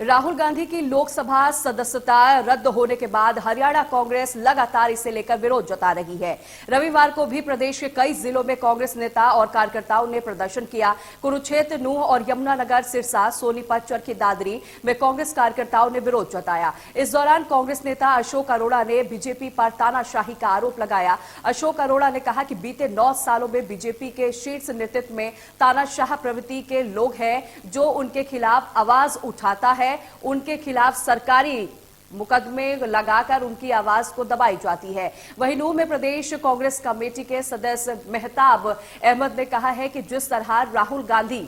राहुल गांधी की लोकसभा सदस्यता रद्द होने के बाद हरियाणा कांग्रेस लगातार इसे लेकर विरोध जता रही है। रविवार को भी प्रदेश के कई जिलों में कांग्रेस नेता और कार्यकर्ताओं ने प्रदर्शन किया। कुरुक्षेत्र, नूंह और यमुनानगर, सिरसा, सोनीपत, चरखी दादरी में कांग्रेस कार्यकर्ताओं ने विरोध जताया। इस दौरान कांग्रेस नेता अशोक अरोड़ा ने बीजेपी पर तानाशाही का आरोप लगाया। अशोक अरोड़ा ने कहा कि बीते 9 सालों में बीजेपी के शीर्ष नेतृत्व में तानाशाह प्रवृत्ति के लोग हैं, जो उनके खिलाफ आवाज उठाता है, उनके खिलाफ सरकारी मुकदमे लगाकर उनकी आवाज को दबाई जाती है। वहीं नूंह में प्रदेश कांग्रेस कमेटी के सदस्य मेहताब अहमद ने कहा है कि जिस तरह राहुल गांधी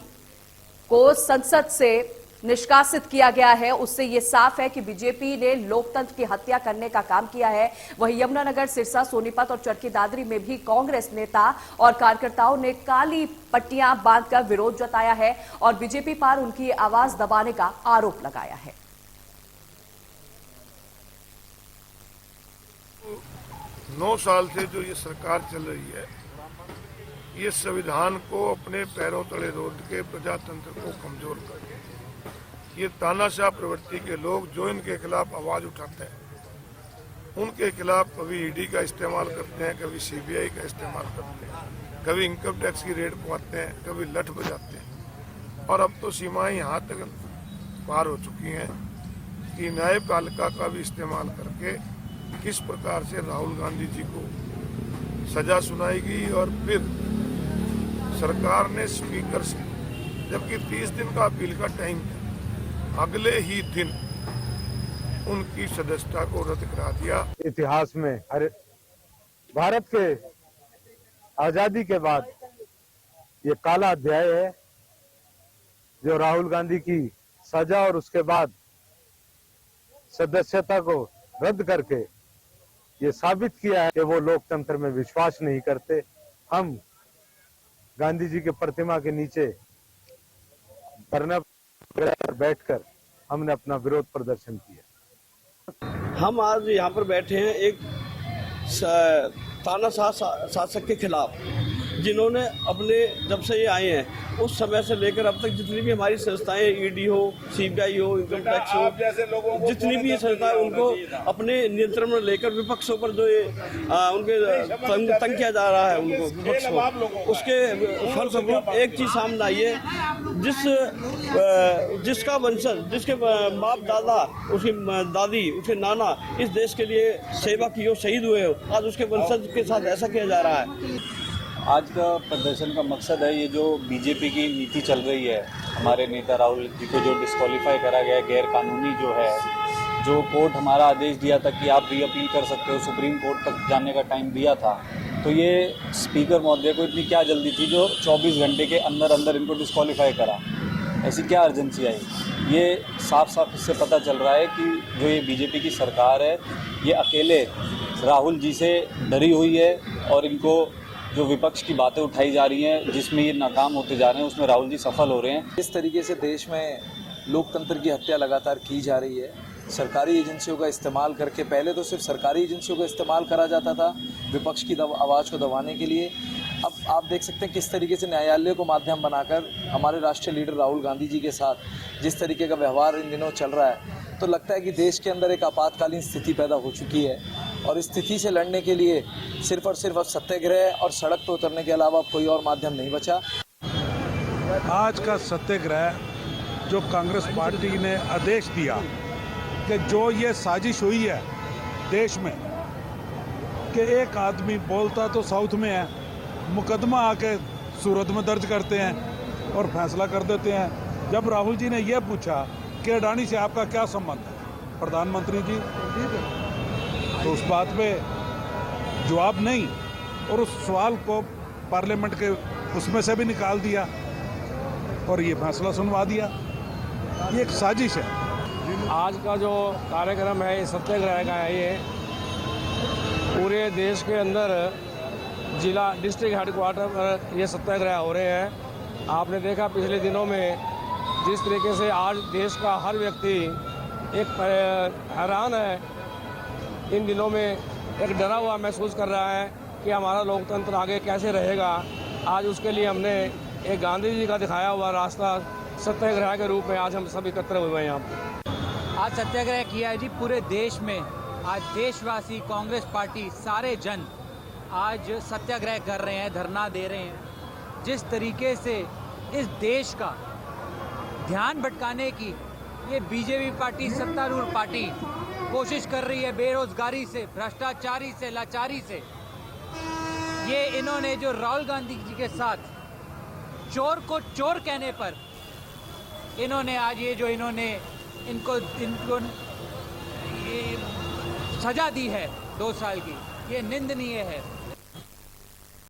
को संसद से निष्कासित किया गया है, उससे ये साफ है कि बीजेपी ने लोकतंत्र की हत्या करने का काम किया है। वहीं यमुनानगर, सिरसा, सोनीपत और चरखी दादरी में भी कांग्रेस नेता और कार्यकर्ताओं ने काली पट्टियां बांधकर विरोध जताया है और बीजेपी पर उनकी आवाज दबाने का आरोप लगाया है। 9 साल से जो ये सरकार चल रही है, ये संविधान को अपने पैरों तले रोक के प्रजातंत्र को कमजोर कर, ये तानाशाह प्रवृत्ति के लोग जो इनके खिलाफ आवाज उठाते हैं, उनके खिलाफ कभी ईडी का इस्तेमाल करते हैं, कभी सीबीआई का इस्तेमाल करते हैं, कभी इनकम टैक्स की रेड पहुंचते हैं, कभी लठ बजाते हैं। और अब तो सीमाएं यहाँ तक पार हो चुकी हैं कि न्यायपालिका का भी इस्तेमाल करके किस प्रकार से राहुल गांधी जी को सजा सुनाएगी। और फिर सरकार ने स्पीकर से, जबकि 30 दिन का अपील का टाइम था, अगले ही दिन उनकी सदस्यता को रद्द करा दिया। इतिहास में भारत के आजादी के बाद ये काला अध्याय है, जो राहुल गांधी की सजा और उसके बाद सदस्यता को रद्द करके ये साबित किया है कि वो लोकतंत्र में विश्वास नहीं करते। हम गांधी जी के प्रतिमा के नीचे धरना बैठकर हमने अपना विरोध प्रदर्शन किया। हम आज यहाँ पर बैठे हैं एक तानाशाह शासक के खिलाफ, जिन्होंने अपने जब से ये आए हैं उस समय से लेकर अब तक जितनी भी हमारी संस्थाएं, ईडी हो, सीबीआई हो, इनकम टैक्स हो, जितनी भी संस्थाएं, उनको अपने नियंत्रण में लेकर विपक्षों पर जो ये उनके तंग किया जा रहा है, उनको विपक्ष को, उसके फलस्वरूप एक चीज सामने आई है, जिसका वंशज, जिसके बाप दादा, उसकी दादी, उसके नाना इस देश के लिए सेवा की हो, शहीद हुए हो, आज उसके वंशज के साथ ऐसा किया जा रहा है। आज का प्रदर्शन का मकसद है, ये जो बीजेपी की नीति चल रही है, हमारे नेता राहुल जी को जो डिस्क्वालीफाई करा गया, गैर कानूनी जो है, जो कोर्ट हमारा आदेश दिया था कि आप री अपील कर सकते हो, सुप्रीम कोर्ट तक जाने का टाइम दिया था, तो ये स्पीकर महोदय को इतनी क्या जल्दी थी जो 24 घंटे के अंदर अंदर इनको डिस्क्वालीफाई करा? ऐसी क्या अर्जेंसी आई? ये साफ साफ इससे पता चल रहा है कि जो ये बीजेपी की सरकार है, ये अकेले राहुल जी से डरी हुई है और इनको जो विपक्ष की बातें उठाई जा रही हैं, जिसमें ये नाकाम होते जा रहे हैं, उसमें राहुल जी सफल हो रहे हैं। इस तरीके से देश में लोकतंत्र की हत्या लगातार की जा रही है। सरकारी एजेंसियों का इस्तेमाल करके, पहले तो सिर्फ सरकारी एजेंसियों का इस्तेमाल करा जाता था विपक्ष की आवाज़ को दबाने के लिए। अब आप देख सकते हैं किस तरीके से न्यायालय को माध्यम बनाकर हमारे राष्ट्रीय लीडर राहुल गांधी जी के साथ जिस तरीके का व्यवहार इन दिनों चल रहा है, तो लगता है कि देश के अंदर एक आपातकालीन स्थिति पैदा हो चुकी है और इस स्थिति से लड़ने के लिए सिर्फ और सिर्फ अब सत्याग्रह और सड़क पर उतरने के अलावा कोई और माध्यम नहीं बचा। आज का सत्याग्रह जो कांग्रेस पार्टी ने आदेश दिया कि जो ये साजिश हुई है देश में, कि एक आदमी बोलता तो साउथ में है, मुकदमा आके सूरत में दर्ज करते हैं और फैसला कर देते हैं। जब राहुल जी ने यह पूछा कि अडानी से आपका क्या संबंध है, प्रधानमंत्री जी, तो उस बात पे जवाब नहीं और उस सवाल को पार्लियामेंट के उसमें से भी निकाल दिया और ये फैसला सुनवा दिया। ये एक साजिश है। आज का जो कार्यक्रम है, ये सत्याग्रह का है, ये पूरे देश के अंदर जिला डिस्ट्रिक्ट हेडक्वार्टर पर ये सत्याग्रह हो रहे हैं। आपने देखा पिछले दिनों में जिस तरीके से आज देश का हर व्यक्ति एक हैरान है, इन दिनों में एक डरा हुआ महसूस कर रहा है कि हमारा लोकतंत्र आगे कैसे रहेगा। आज उसके लिए हमने एक गांधी जी का दिखाया हुआ रास्ता सत्याग्रह के रूप में आज हम सब एकत्र हुए हैं यहाँ पर। आज सत्याग्रह किया है जी पूरे देश में। आज देशवासी, कांग्रेस पार्टी, सारे जन आज सत्याग्रह कर रहे हैं, धरना दे रहे हैं। जिस तरीके से इस देश का ध्यान भटकाने की ये बीजेपी पार्टी, सत्तारूढ़ पार्टी कोशिश कर रही है, बेरोजगारी से, भ्रष्टाचारी से, लाचारी से, ये इन्होंने जो राहुल गांधी जी के साथ चोर को चोर कहने पर इन्होंने आज ये जो इन्होंने इनको ये सजा दी है 2 साल की, ये निंदनीय है।